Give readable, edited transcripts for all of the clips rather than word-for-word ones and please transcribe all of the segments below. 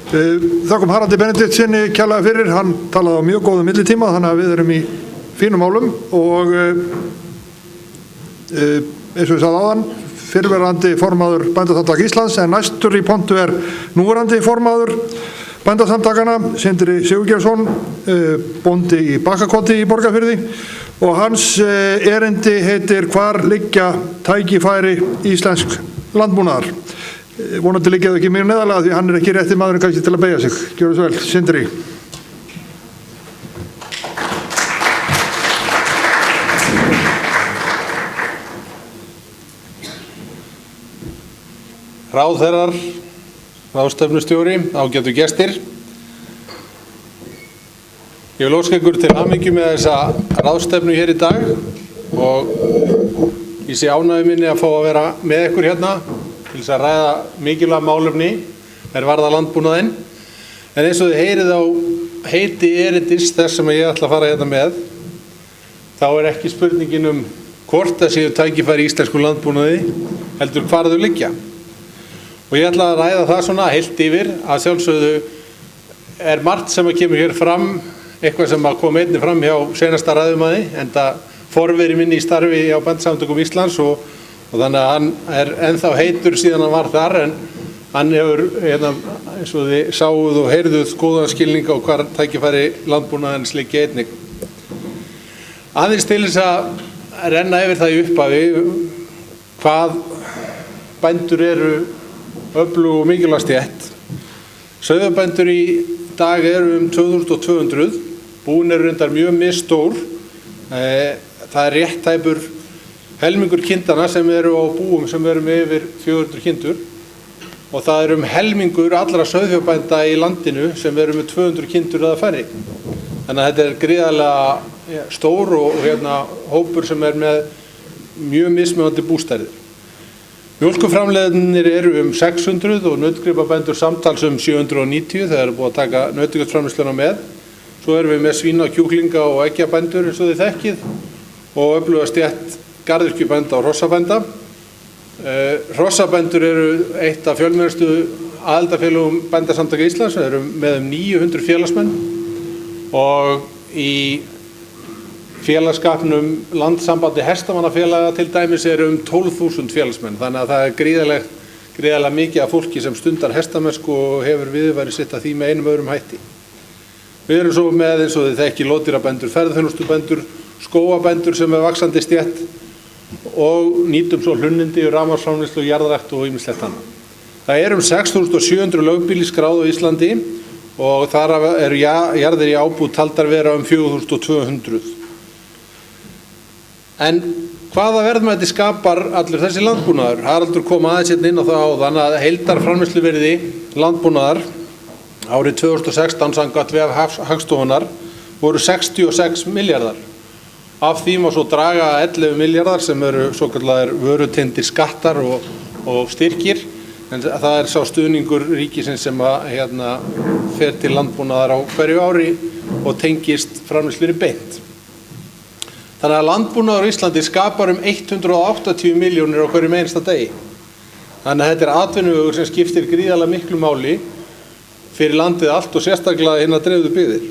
Þakkum Haraldi Benediktssyni kærlega fyrir, hann talaði á mjög góðum millitíma, þannig að við erum í fínum málum og eins og við sagði áðan, fyrrverandi formaður Bændasamtaka Íslands, en næstur í pontu núverandi formaður Bændasamtakana, Sindri Sigurgeirsson, bóndi í Bakkakoti í Borgarfirði, og hans erindi heitir Hvar liggja tækifæri íslensk landbúnaðar. Vonandi liggja þau ekki mér neðarlega því hann ekki rétti maðurinn kannski til að beygja sig. Gjörðu svo vel, Sindri. Ráðherrar, ráðstefnustjóri, ágætu gestir. Ég vil óska ykkur til hamingju með þessa ráðstefnu hér í dag og ég sé ánægju minni að fá að vera með ykkur hérna til þess að ræða mikilvæg málefni varða landbúnaðinn. En eins og þið heyrið á heiti erindis þess sem ég ætla að fara hérna með, þá ekki spurningin hvort það séu tækifæri í íslensku landbúnaði, heldur hvar þau liggja. Og ég ætla að ræða það svona heilt yfir, að sjálfsögðu margt sem að kemur hér fram, eitthvað sem að kom einnig fram hjá seinasta ræðumanni, enda forveri minni í starfi á Bændasamtökum Íslands og þannig að hann ennþá heitur síðan hann var þar, en hann hefur, eins og þið sáuð og heyrðuð góðan skilning á hvar tækifæri landbúnaðarins liggja einnig. Aðeins til þess að renna yfir það í upphafi, hvað bændur eru öflug og mikilvæg stétt. Sauðfjárbændur í dag eru 2200, búin eru reyndar mjög misstór. Það rétt tæpur helmingur kindana sem eru á búum sem eru með yfir 400 kindur og það helmingur allra sauðfjárbænda í landinu sem eru með 200 kindur eða færri. Þannig að þetta gríðarlega stór og hópur sem með mjög mismunandi bústærðir. Mjólkurframleiðendur eru 600 og nautgripabændur samtals 790, það búið að taka nautakjötsframleiðsluna með. Svo erum við með svína, kjúklinga og eggjabændur eins og þið þekkið og öfluga stétt garðyrkjubænda og hrossabænda. Hrossabændur eru eitt af fjölmennustu aðildarfélögum Bændasamtaka Íslands, það eru með 900 félagsmenn og í félagsskapnum Landssambandi hestamannafélaga til dæmis eru 12.000 félagsmenn, þannig að það gríðarlega mikið af fólki sem stundar hestamennsku og hefur viðurværi sitt að því með einum öðrum hætti. Við erum svo með eins og þið þekki lóðdýrabændur, ferðaþjónustubændur, skógabændur sem vaxandi stétt og nýtum svo hlunnindi og rafmagnsframleiðslu, jarðrækt og ýmislegt annað. Það 6.700 lögbýli skráð á Íslandi og þar eru jarðir í ábúð taldar vera 4.200. En hvaða verðmæti skapar allur þessi landbúnaður? Haraldur kom aðeins inn á það áðan að heildarframleiðsluvirði landbúnaðar árið 2016 samkvæmt vef Hagstofunnar voru 66 milljarðar. Af því má svo draga 11 milljarðar sem eru svokallaðir vörutengdir skattar og styrkir, en það sá stuðningur ríkisins sem fer til landbúnaðar á hverju ári og tengist framleiðslunni beint. Þannig að landbúnaður á Íslandi skapar 180 milljónir á hverjum einasta degi. Þannig að þetta atvinnuvegur sem skiptir gríðarlega miklu máli fyrir landið allt og sérstaklega dreifðu byggðir.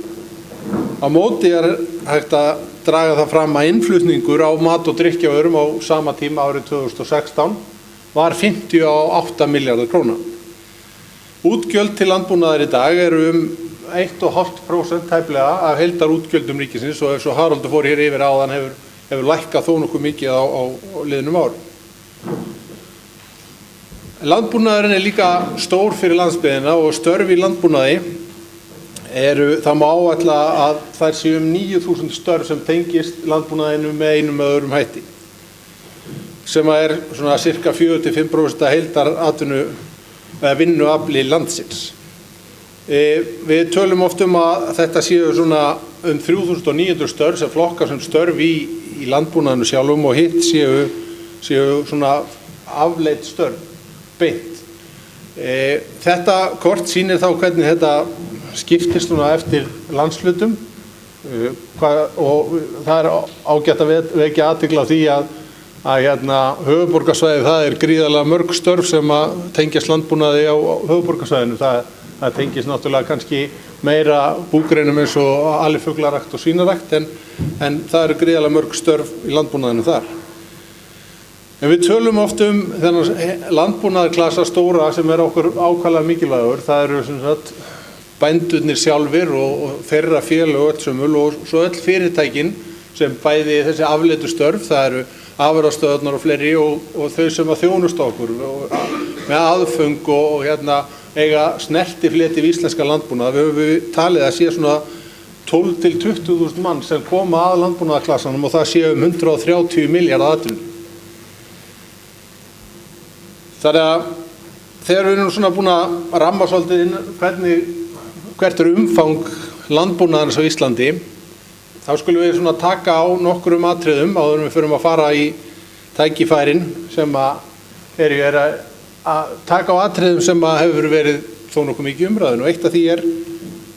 Á móti hægt að draga það fram að innflutningur á mat- og drykkjarvörum á sama tíma árið 2016 var 58 milljarðar króna. Útgjöld til landbúnaðar í dag eru 1,5% tæplega af heildarútgjöldum ríkisins og ef svo Haraldur fór hér yfir áðan hefur lækkað þó nokkuð mikið á liðnum ári. Landbúnaðurinn líka stór fyrir landsbyggðina og störf í landbúnaði það má áætla að þær séu 9.000 störf sem tengist landbúnaðinu með einum eða öðrum hætti, sem svona cirka 4-5% heildar vinnuafli landsins. Við tölum oft að þetta séu svona 3.900 störf sem flokkar sem störf í landbúnaðinu sjálfum og hitt séu svona afleidd störf, beint. Þetta kort sýnir þá hvernig þetta skiptist eftir landshlutum og það ágætt að vekja athygli á því að höfuðborgarsvæðið, það gríðarlega mörg störf sem að tengjast landbúnaði á höfuðborgarsvæðinu. Það tengist náttúrulega kannski meira búgreinum eins og alifuglarakt og svínarækt en það eru gríðarlega mörg störf í landbúnaðinu þar. En við tölum oft þennan landbúnaðarklasa stóra sem okkur ákaflega mikilvægur. Það eru sem sagt bændurnir sjálfir og þeirra félög öll sömul og svo öll fyrirtækin sem bæði þessi afleitu störf, það eru afurðastöðvarnar og fleiri og þau sem að þjónusta okkur með aðföng og eiga snertifleti við íslenska landbúnað. Við höfum talið að sé svona 12 til 20.000 mann sem koma að landbúnaðarklasanum og það sé 130 milljarðar atvinnu. Þannig að þegar við erum svona búin að ramma svolítið inn hvert umfang landbúnaðarins á Íslandi, þá skulum við svona taka á nokkrum atriðum áður en við förum að fara í tækifærin sem er að taka á atriðum sem hefur verið þó nokkuð mikið umræðun og eitt af því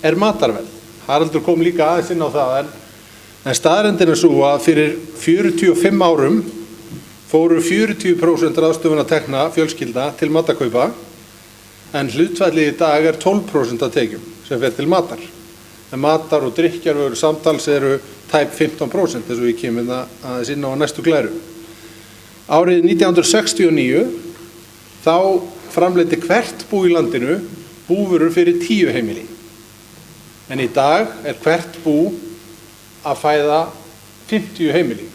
er matarverð. Haraldur kom líka aðeins inn á það en staðreyndin er svo að fyrir 45 árum fóru 40% ráðstöfunartekna fjölskylda til matarkaupa en hlutfallið í dag er 12% af tekjum sem fer til matar. En matar og drykkjarvörur samtals eru tæp 15% eins og við kemum aðeins inn á næstu glæru. Árið 1969 þá framleiddi hvert bú í landinu búvörur fyrir 10 heimili. En í dag er hvert bú að fæða 50 heimili.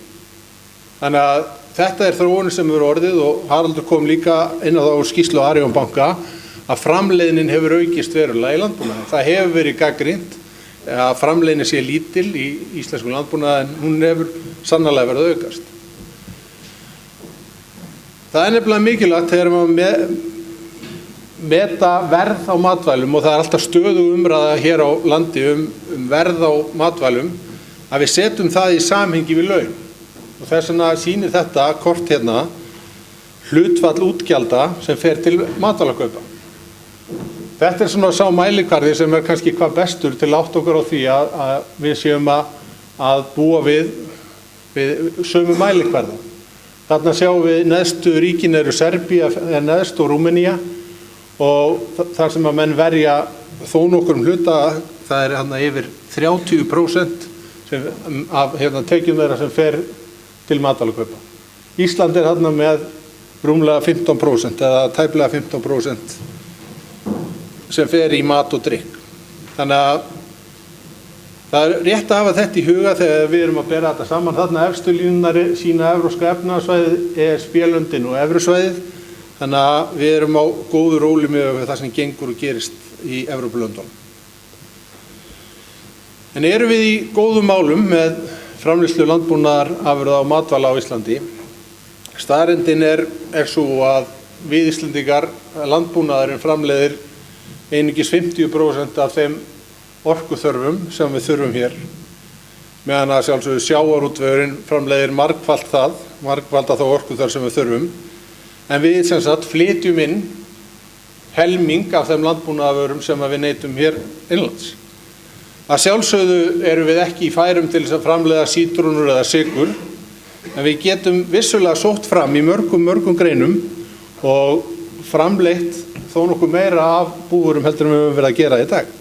Þannig að þetta er þróunin sem hefur orðið og Haraldur kom líka inn á það úr skýrslu Arion banka að framleiðnin hefur aukist verulega í landbúnaði. Það hefur verið gagnrýnt að framleiðnin sé lítil í íslenskum landbúnaði en hún hefur sannarlega verið að aukast. Það er nefnilega mikilvægt þegar maður meta verð á matvælum og það er alltaf stöðug umræða hér á landi verð á matvælum að við setjum það í samhengi við laun. Og þess vegna sýnir þetta kort hlutfall útgjalda sem fer til matvælakaupa. Þetta er svona sá mælikvarði sem er kannski hvað bestur til átt okkur á því að við séum að búa við sömu mælikvarða. Þarna sjáum við neðstu ríkin eru Serbía neðst og Rúmenía og þar sem að menn verja þó nokkurum hluta, það er yfir 30% af tekjum þeirra sem fer til matvælakaupa. Ísland er með rúmlega 15% eða tæplega 15% sem fer í mat og drykk. Þannig að það er rétt að hafa þetta í huga þegar við erum að bera þetta saman. Þarna efstu línunar sína evrópska efnahagssvæðið, ESB-löndin og evrusvæðið. Þannig að við erum á góðu róli með það sem gengur og gerist í Evrópulöndunum. En erum við í góðum málum með framleiðslu landbúnaðarafurða og matvæla á Íslandi? Staðreyndin er svo að við Íslendingar landbúnaðurinn framleiðir einungis 50% af þeim orkuþörfum sem við þurfum hér, meðan að sjálfsögðu sjávarútvegurinn framleiðir margfalt þá orkuþörf sem við þurfum, en við sem sagt flytjum inn helming af þeim landbúnaðarvörum sem við neytum hér innlands. Að sjálfsögðu erum við ekki í færum til þess að framleiða sítrúnur eða sykur, en við getum vissulega sótt fram í mörgum greinum og framleitt þó nokkuð meira af búvörum heldur en við höfum verið að gera í dag.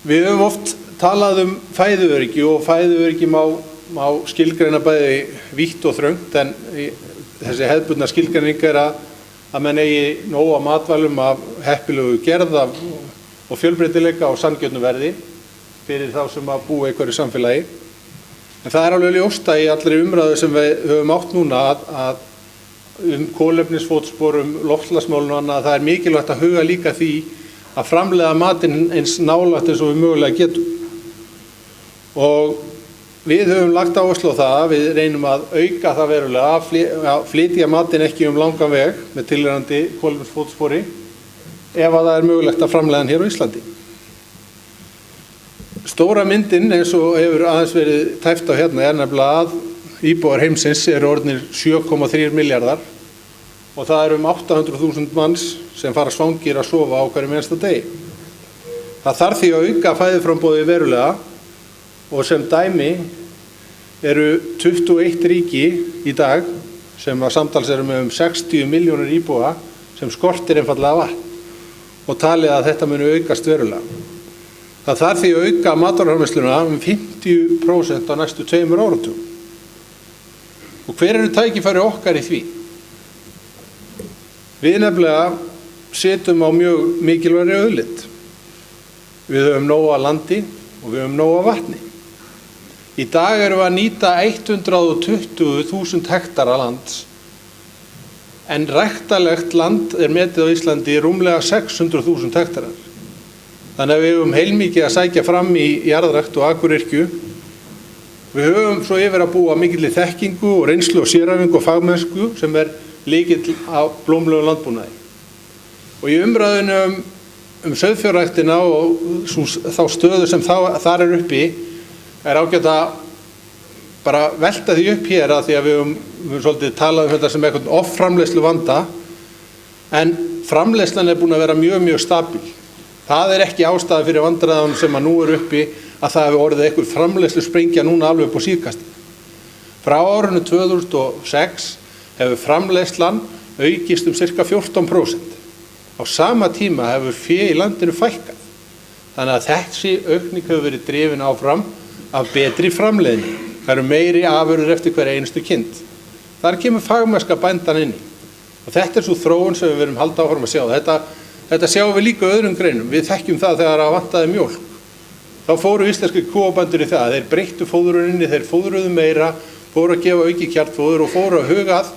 Við höfum oft talað fæðuöryggi og fæðuöryggi má skilgreina bæði vítt og þröngt, en þessi hefðbundna skilgreining er að menn eigi nóg af matvælum af heppilegu gerð og fjölbreytileika og sanngjörnu verði fyrir þá sem að búa í hverju samfélagi. En það er alveg ljóst í allri umræðu sem við höfum átt núna að kolefnisfótspor, loftslagsmálun og annað, það er mikilvægt að huga líka því að framleiða matinn eins nálægt eins og við mögulega getum. Og við höfum lagt áherslu á það, við reynum að auka það verulega, að flytja matinn ekki langan veg með tilheyrandi kolefnisfótspori ef að það er mögulegt að framleiða hann hér á Íslandi. Stóra myndin eins og hefur aðeins verið tæft á er nefnilega að íbúar heimsins eru orðnir 7,3 milljarðar og það eru 800.000 manns sem fara svangir að sofa á hverjum einasta degi. Það þarf því að auka fæðuframboðið verulega og sem dæmi eru 21 ríki í dag sem að samtals eru með 60 milljónir íbúa sem skortir einfaldlega vatn. og talið að þetta muni aukast verulega. Það þarf því að auka matvælaframleiðsluna 50% á næstu 2 áratugum. Og hver eru tækifæri okkar í því? Við nefnilega setjum á mjög mikilvægri auðlind. Við höfum nóg af landi og við höfum nóg af vatni. Í dag erum við að nýta 120.000 hektara lands, en ræktanlegt land er metið á Íslandi rúmlega 600.000 hektarar. Þannig að við höfum heilmikið að sækja fram í jarðrækt og akuryrkju. Við höfum svo yfir að búa mikilli þekkingu og reynslu og sérhæfingu og fagmennsku sem er lykill á blómlegum landbúnaði. Og í umræðinu um sauðfjárræktina og þá stöðu sem þar er uppi er ágætt að bara velta því upp hér að því að við höfum svolítið talað um þetta sem eitthvað offramleiðslu vanda, en framleiðslan er búin að vera mjög, mjög stabil. Það er ekki ástæða fyrir vandræðanum sem að nú er uppi að það hefur orðið einhver framleiðslu sprengja núna alveg upp á síðkasti. Frá árinu 2006 hefur framleiðslan aukist ca. 14%. Á sama tíma hefur fé í landinu fækkað. Þannig að þessi aukning hefur verið drifin áfram af betri framleiðni. Það eru meiri afurðir eftir hverja einustu kind. Þar kemur fagmennska bændan inn í. Og þetta er svo þróun sem við verum halda áfram að sjá. Þetta sjáum við líka öðrum greinum. Við þekkjum það þegar að vantaði mjólk. Þá fóru íslenski kúabændur í það. Þeir breyttu fóðruninni, þeir fóðruðu meira, fóru að gefa auki kjarnfóður og fóru að hugað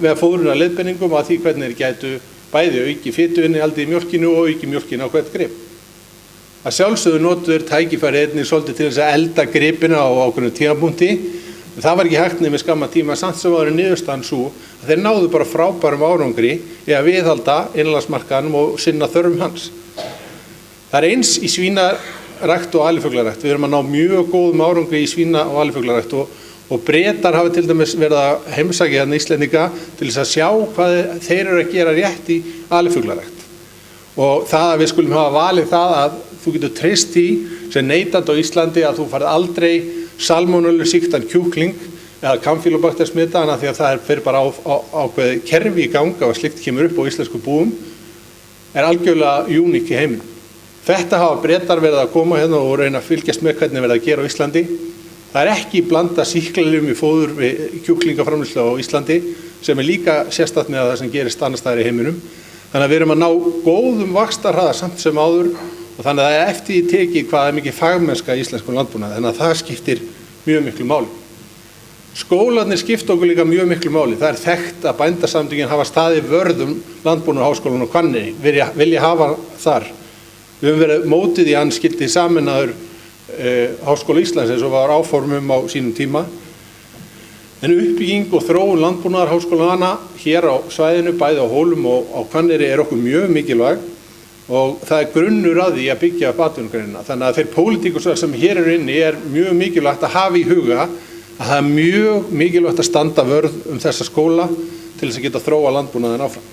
með fóðruna leiðbeiningum að því hvernig þeir gætu bæði auki fituinnihaldi í mjólkinu og auki mjólkinu á hvert grip. Að sjálfsögðu notuðu þeir tækifæri einnig svolítið til þess að elda gripina á ákveðnum tímapunkti. Það var ekki hægt nema skamma tíma, samt sem var niðurstaðan svo að þeir náðu bara frábærum árangri í að viðhalda innanlandsmarkaðnum og sinna þörfum hans. Það er eins í svínarækt og alifuglarækt. Við erum að ná mjög góðum árangri í svína- og alifuglarækt og Bretar hafa til dæmis verið að heimsækja hérna Íslendinga til þess að sjá hvað þeir eru að gera rétt í alifuglarækt. Og það að við skulum hafa valið það að þú getur treyst í sem neytandi á Íslandi að þú farið aldrei salmonellusýktan kjúkling eða kampýlóbaktersmita, þannig að því að það fer bara ákveðið kerfi í ganga og slikt kemur upp á íslensku búum, er algjörlega uník í heiminum. Þetta hafa Bretar verið að koma hérna og reyna að fylgjast með hvernig verið að gera á Íslandi. Það er ekki blanda sýklalyfjum í fóður við kjúklingaframleiðslu á Íslandi sem er líka sérstakt með það sem gerist annars staðar í heiminum. Þannig að við erum að ná góðum vaxtarhraða samt sem áður og þannig að það er eftir í tekið hvað er mikið fagmennska í íslenskum landbúnaði. Þannig að það skiptir mjög miklu máli. Skólarnir skipta okkur líka mjög miklu máli. Það er þekkt að bændasamtökin hafa staðið vörðum Landbúnaðarháskólann á Hvanneyri, vilja hafa þar. Við höfum verið mótið í hann skildi sameinaður Háskóla Íslands eins og var áformum á sínum tíma. En uppbygging og þróun Landbúnaðarháskólanna hér á svæðinu, bæði á Hólum og á Hvanneyri er okkur mjög mikilvæg og það er grunnur að því að byggja upp atvinnugreinina. Þannig að þeir pólitíkusar sem hér eru inni er mjög mikilvægt að hafa í huga að það er mjög mikilvægt að standa vörð þessa skóla til þess að geta þróa landbúnaðinn áfram.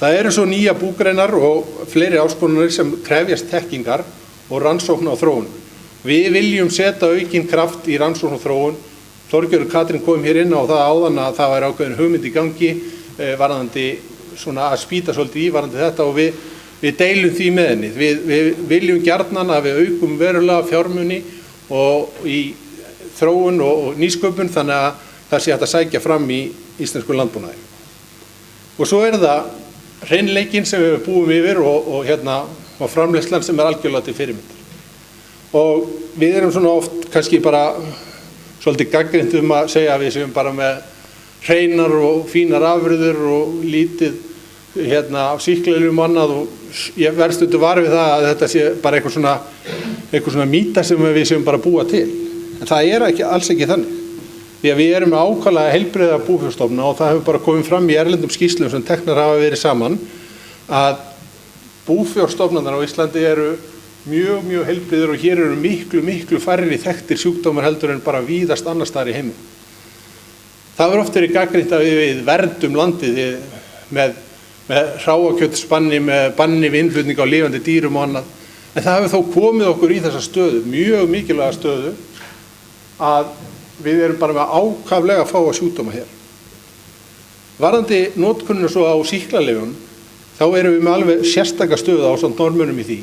Það eru svo nýja búgreinar og fleiri áskorunir sem krefjast þekkingar og rannsókna og þróun. Við viljum setja aukinn kraft í rannsókn og þróun. Þorgerður Katrín kom hér inn á það áðan að það væri ákveðin hugmynd í gangi varðandi svona að spýta svolítið í varðandi þetta og við deilum því með henni. Við viljum gjarnan að við aukum verulega fjármuni og í þróun og nýsköpun þannig að það sé hægt að sækja fram í íslensku landbúnaði. Og svo er það hreinleikinn sem við búum yfir og framleiðslan sem er algjörlega til fyrirmyndar. Og við erum svona oft kannski bara svolítið gagnrýnt að segja að við séum bara með hreinar og fínar afurðir og lítið af sýklalyfjum og annað og ég verð stundum var við það að þetta sé bara eitthvað svona mýta sem við séum bara að búa til. En það er alls ekki þannig. Því að við erum með ákaflega heilbrigða búfjárstofna og það hefur bara komið fram í erlendum skýrslum sem teknar hafa verið saman að búfjárstofnarnir á Íslandi eru mjög, mjög heilbrigðir og hér eru miklu færri þekktir sjúkdómar heldur en bara víðast annars staðar í heiminum. Það er oft verið gagnrýnt að við verndum landið með hráakjötsbanni, með banni við innflutning á lifandi dýrum og annað. En það hefur þó komið okkur í þessa stöðu, mjög mikilvæga stöðu, að við erum bara með ákaflega fáa sjúkdóma hér. Varðandi notkunnina svo á sýklalyfjum, þá erum við með alveg sérstaka stöðu á samt Norðmönnum í því.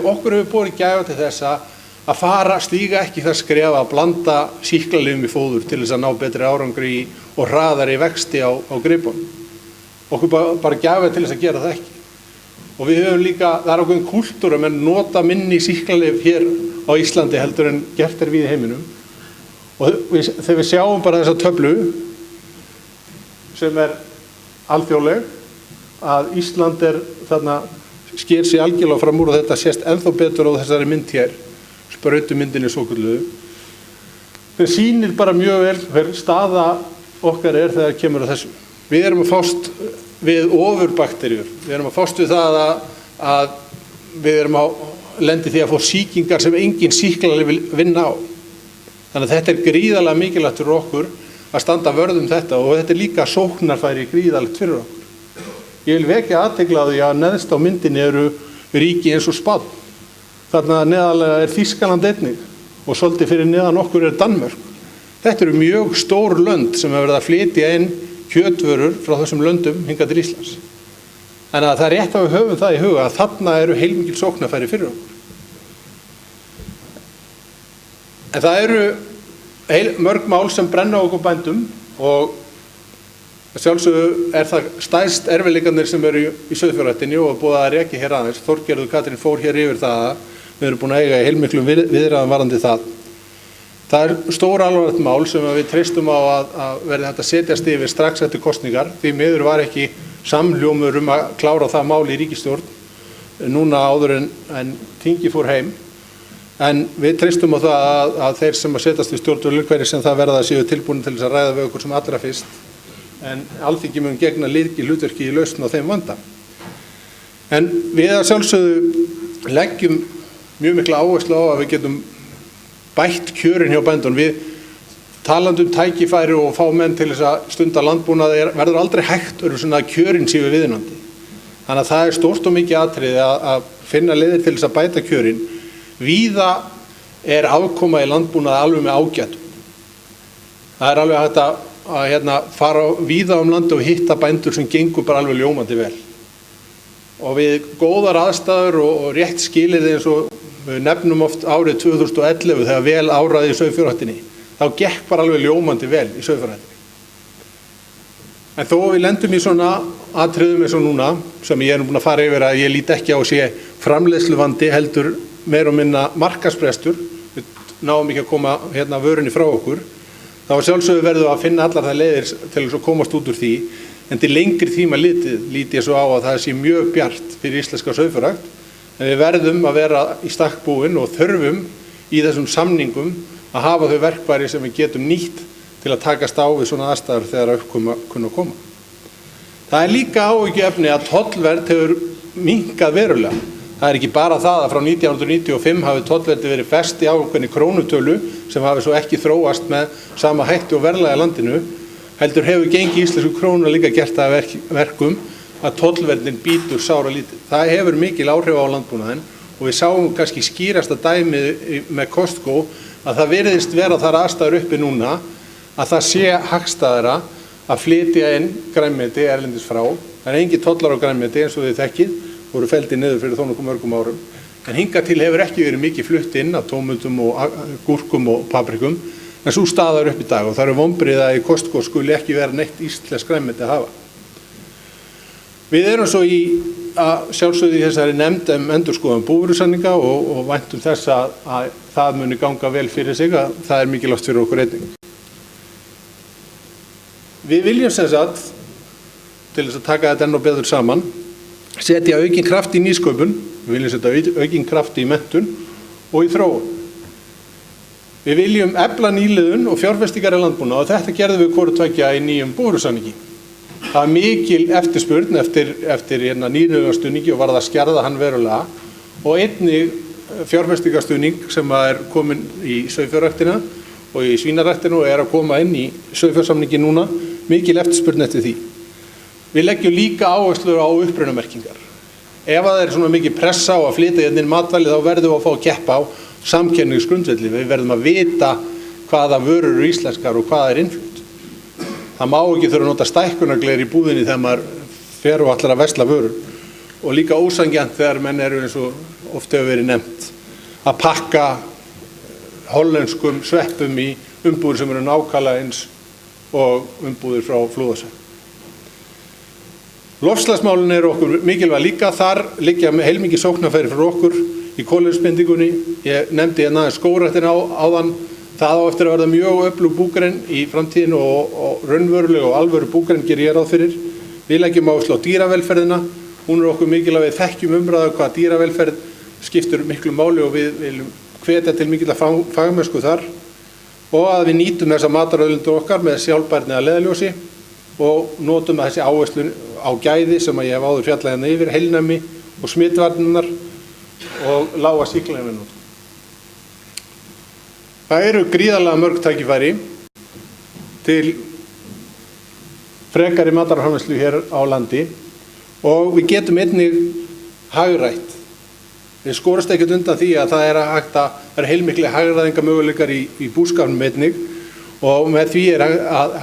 Okkur hefur borið gæfa til þess að fara, stíga ekki það skref að blanda sýklalyfjum í fóður til þess að ná betri árangri og hraðari vexti á gripunum. Okkur bara gæfa til þess að gera það ekki. Og við höfum líka, það er ákveðin kúltúr að menn nota minni sýklalyf hér á Íslandi heldur en gert er við í heiminum. Og þegar við sjáum bara þessa töflu sem er alþjóðleg, að Ísland er þarna sker sig algjörlega fram úr og þetta sést ennþá betur á þessari mynd hér, sprautumyndinni svokölluðu. Það sýnir bara mjög vel hver staða okkar er þegar kemur að þessu. Við erum að fást við ofurbakteríur. Við erum að fást við það að við erum að lendi því að fá sýkingar sem engin sýklalyf vil vinna á. Þannig að þetta er gríðarlega mikilvægt fyrir okkur að standa vörð þetta og þetta er líka sóknarfæri gríðarlegt fyrir okkur. Ég vil vekja athygli á því að neðst á myndinni eru ríki eins og Spánn. Þarna neðarlega er Þýskaland einnig og svolítið fyrir neðan okkur er Danmörk. Þetta eru mjög stór lönd sem hefur verið að flytja inn kjötvörur frá þessum löndum hingað til Íslands. En að það er rétt að við höfum það í huga að þarna eru heilmikil sóknarfæri fyrir okkur. En það eru mörg mál sem brenna okkur bændum og sjálfsögðu er það stærst erfiðleikarnir sem eru í sauðfjárræktinni og búið að rekja hér aðeins. Þorgerður Katrín fór hér yfir það að við erum búin að eiga í heilmiklum viðræðum varðandi það. Það er stór alvarlegt mál sem við treystum á að verði hægt að setjast yfir strax eftir kosningar. Því miður var ekki samhljómur að klára það mál í ríkisstjórn núna áður en þingi fór heim. En við treystum á það að þeir sem að setjast við stjórnvöldur hverjir sem það verða séu tilbúin til þess að ræða við okkur sem allra fyrst. En Alþingi mun gegna lykilhlutverki í lausn á þeim vanda. En við að sjálfsögðu leggjum mjög mikla áherslu á að við getum bætt kjörin hjá bændunum. Við talandi tækifæri og fá menn til þess að stunda landbúnað verður aldrei hægt svona að kjörin séu viðunandi. Þannig að það er stórt og mikið atriði að finna leiðir til þess að bæta kjörin. Víða er afkoma í landbúnaði alveg með ágætum. Það er alveg hægt að fara víða landi og hitta bændur sem gengur bara alveg ljómandi vel. Og við góðar aðstæður og rétt skilyrði eins og við nefnum oft árið 2011 þegar vel áraði í sauðfjárræktinni, þá gekk bara alveg ljómandi vel í sauðfjárræktinni. En þó við lendum í svona atriðum eins og núna, sem ég er búin að fara yfir að ég lít ekki á að sé framleiðsluvandi heldur meir og minna markaðsbrestur, við náum ekki að koma vörunni frá okkur, þá sjálfsögðu verðum að finna allar það leiðir til að komast út úr því, en til lengri tíma lít ég svo á að það sé mjög bjart fyrir íslenska sauðfjárrækt, en við verðum að vera í stakk búin og þurfum í þessum samningum að hafa þau verkfæri sem við getum nýtt til að takast á við svona aðstæður þegar uppkoma kunna koma. Það er líka áhyggjuefni að tollverð hefur minnkað verulega. Það er ekki bara það að frá 1995 hafi tollverði verið fest í ákveðinni krónutölu sem hafi svo ekki þróast með sama hætti og verðlag í landinu, heldur hefur gengi íslensku krónu líka gert það verkum að tollverðin býtur sára lítið. Það hefur mikil áhrif á landbúnaðinn og við sáum kannski skýrasta dæmið með Costco að það virðist vera þar aðstæður uppi núna að það sé hagstæðara að flytja inn grænmeti erlendis frá. Það er engin tollar á grænmeti eins og þið þekkið, voru felldir niður fyrir þó nokkuð mörgum árum. En hingað til hefur ekki verið mikið flutt inn af tómöndum og gúrkum og paprikum, en svo staðar upp í dag og það eru vonbrigði að í Costco skuli ekki vera neitt íslensk grænmeti að hafa. Við erum svo í að sjálfsögðu í þessari nefnd endurskoðun búvörusamninga og væntum þess að það muni ganga vel fyrir sig, að það er mikilvægt fyrir okkur einnig. Við viljum sem sagt, til þess að taka þetta enn og betur saman, setja aukinn kraft í nýsköpun, við viljum setja aukinn kraft í menntun og í þróun. Við viljum efla nýliðun og fjárfestingar í landbúnaði og þetta gerðum við hvoru tveggja í nýjum búvörusamningi. Það er mikil eftirspurn eftir nýliðunarstuðningi og var það að skerða hann verulega og einnig fjárfestingarstuðning sem er komin í sauðfjárræktina og í svínaræktinu og er að koma inn í sauðfjársamningi núna, mikil eftirspurn eftir því. Við leggjum líka áherslu á upprunamerkingar. Ef það er svona mikið pressa á að flytja inn matvæli þá verðum við að fá að keppa á samkeppnisgrundvelli. Við verðum að vita hvaða vörur eru íslenskar og hvaða er innflutt. Það má ekki þurfa að nota stækkunargler í búðinni þegar maður fer og ætlar að versla vörur. og líka ósanngjarnt þegar menn eru eins og oft hefur verið nefnt að pakka hollenskum sveppum í umbúðir sem eru nákvæmlega eins og umbúðir frá Flúðasvæ. Loftslagsmálin eru okkur mikilvæg líka, þar liggja heilmikið sóknarfæri fyrir okkur í kolefnisbindingunni. Ég nefndi hérna skógræktina áðan, það á eftir að verða mjög öflug búgrein í framtíðinu og raunveruleg og alvöru búgrein gerir ég ráð fyrir. Við leggjum áherslu á dýravelferðina, hún er okkur mikilvæg, við þekkjum umræðu hvað dýravelferð skiptir miklu máli og við viljum hvetja til mikilvæg fagmennsku þar og að við nýtum þessa matarauðlindur okkar með sjálfbærni að leiðarljósi og notum þessi áherslu á gæði sem ég hef áður fjallað hérna yfir, heilnæmi og smitvarnirnar og lága sýklalyfjanotkun. Það eru gríðarlega mörg tækifæri til frekari matarframleiðslu hér á landi og við getum einnig hagrætt. Við skorast ekkert undan því að það er heilmikli hagræðingamöguleikar í búskapnum einnig og með því er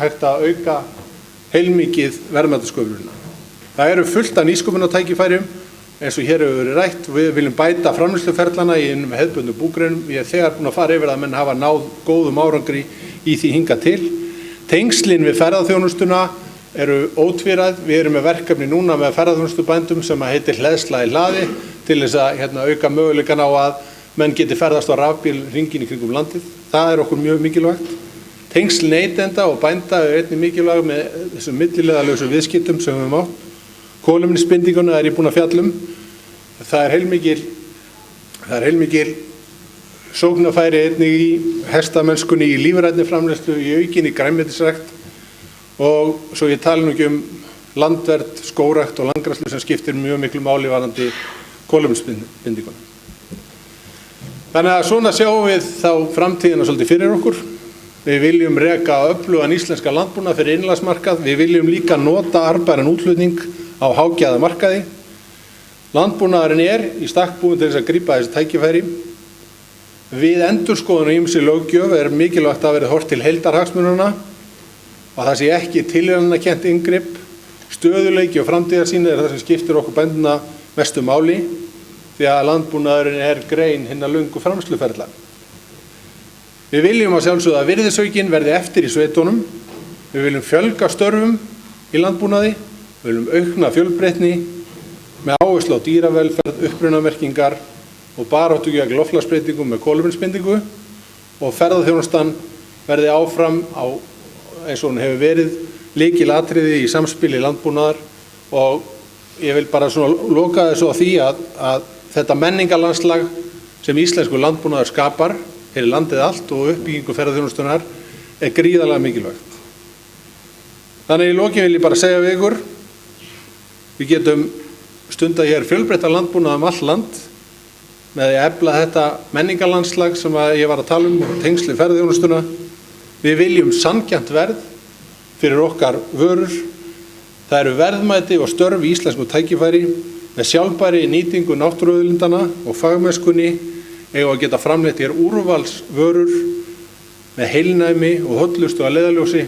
hægt að auka heilmikið verðmætasköpunina. Það eru fullt af nýsköpunartækifærum eins og hér hefur verið rætt. Við viljum bæta framleiðsluferlana í einum hefðbundnu búgreinum. Ég er þegar búin að fara yfir að menn hafa náð góðum árangri í því hingað til. Tengslin við ferðaþjónustuna eru ótvíræð. Við erum með verkefni núna með ferðaþjónustubændum sem heitir Hleðsla í hlaði til þess að auka möguleikan á að menn geti ferðast á rafbíl hringinn í kringum landið. Það er okkur mjög mikilvægt. Tengsl neytenda og bænda er einnig mikilvæg með þessum millileiðarlausu viðskiptum sem við höfum átt. Kolefnisbindinguna er ég búin að fjalla um. Það er heilmikil sóknarfæri einnig í hestamennskunni, í lífrænni framleiðslu, í aukinni grænmetisrækt og svo ég tala nú ekki um landvernd, skógrækt og landgræðslu sem skiptir mjög miklu máli varðandi kolefnisbindinguna. Þannig að svona sjáum við þá framtíðina svolítið fyrir okkur. Við viljum reka öflugan íslenska landbúnað fyrir innanlandsmarkað. Við viljum líka nota arðbæran útflutning á hágæða markaði. Landbúnaðurinn er í stakk búinn til þess að grípa þessi tækifæri. Við endurskoðun á ýmsri löggjöf er mikilvægt að verða horft til heildarhagsmunanna og það sé ekki tilraunakennt inngrip. Stöðuleiki og framtíðarsýn er það sem skiptir okkur bænduna mestu máli því að landbúnaðurinn er grein hinna löngu framleiðsluferla. Við viljum að sjálfsögðu að virðisaukinn verði eftir í sveitunum. Við viljum fjölga störfum í landbúnaði. Við viljum aukna fjölbreytni með áherslu á dýravelferð, upprunamerkingar og baráttu gegn loftslagsbreytingum með kolefnisbindingu og ferðaþjónustan verði áfram á eins og hún hefur verið lykilatriði í samspili landbúnaðar og ég vil bara svona loka þessu á því að þetta menningarlandslag sem íslensku landbúnaðar skapar fyrir landið allt og uppbyggingu ferðaþjónustunar er gríðarlega mikilvægt. Þannig í lokin vil ég bara segja við ykkur, við getum stundað hér fjölbreyttan landbúnað all land með því að efla þetta menningarlandslag sem ég var að tala um og tengsli ferðaþjónustuna. Við viljum sanngjarnt verð fyrir okkar vörur. Það eru verðmæti og störf í íslensku tækifæri með sjálfbæri nýtingu náttúruauðlindana og fagmennskunni eigum að geta framleitt hér úrvalsvörur með heilnæmi og hollustu að leiðarljósi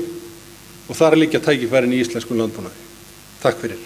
og þar liggja tækifærin í íslensku landbúnaði. Takk fyrir.